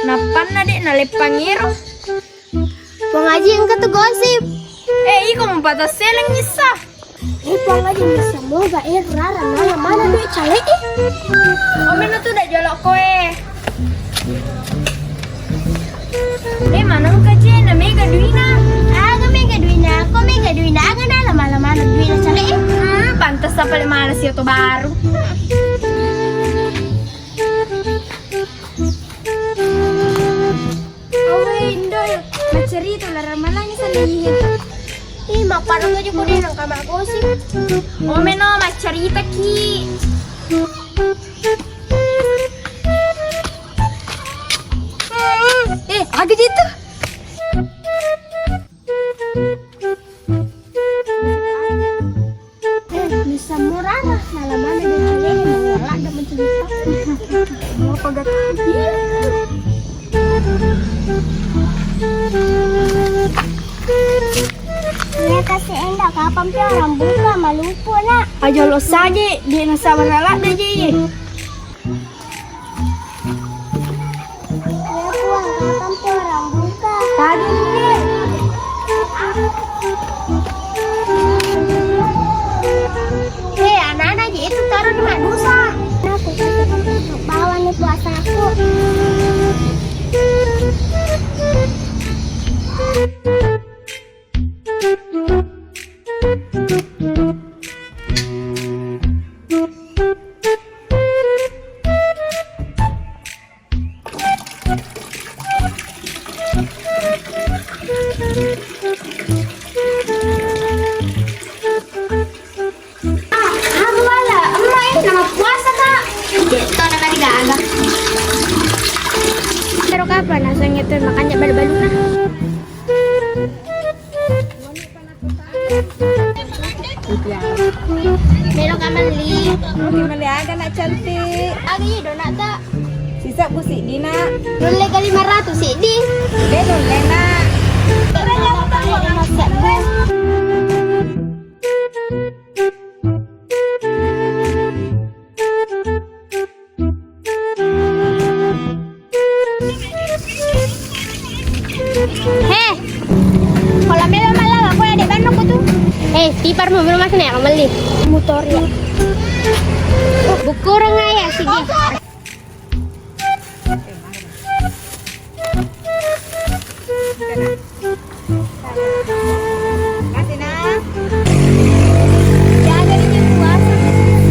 Napan na dek nalepangiro. Pengaji yang kata gosip. Iko mampatas seleng nyisa. Pengaji bisa moga rara nala mana duit cale Omen tuh udah jolok koe. Mana muka jen mega duina. Aga mega duina, kok mega duina aga nala mana duit cale Pantas sampai malas ya tuh baru. Cerita lah ramalanya sendiri. Mak parang aja ko din ang kamar gosip. Meno mas cerita ki. Ada gitu. Bisa murah lah. Nalaman ada cale wala ada mencerita. Mau pagat. Ini kasih endak kapan pun orang buka malupo nak. Aja lo saja di nasa menalak aja ye. Ya puang kapan pun orang buka. Tadi nih. Anak-anak aja itu taruh di mak dosa. Aku untuk bawa nih puasa aku. Pero kapan nasanya tuh makanya balu-balu nah. Pero kamali. Gimana aga nak cantik. Agi donat tak. Sisa busik dina. Nule kali 500 sih di. Nule nak. Caranya tahu masak gue. Kalau melo malam aku ada di Bandung tuh. Tipar mau belum masuk nih, beli motor ya. Buku orang ya sih dia. Kasih nak. Jaga di puasa.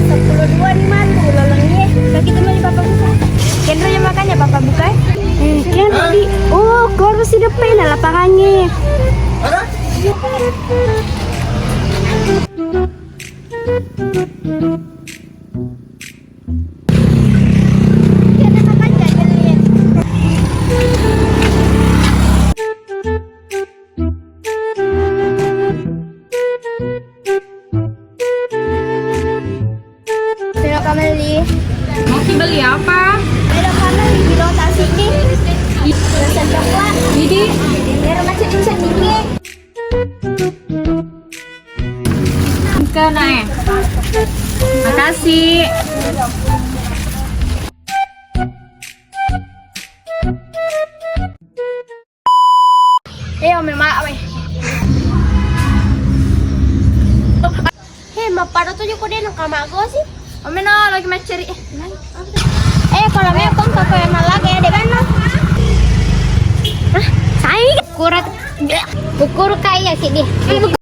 10 nih mantu lolongnya. Lagi teman di papa buka. Kendronya makannya papa buka. Kan di kau harus di depan lapangannya. Pero kamali. Mau beli apa? Pero kamali di rotasi ini. Rasa coklat. Jadi, Pero masih bisa dikit. ke naik. Makasih. Omel mak, Maparo tuh juga dia nang kamar gue sih. Omel no lagi mencari. Kalau mau kong kakak yang malah kayak deh kan? Saya kurat, kukur kayak sih dia.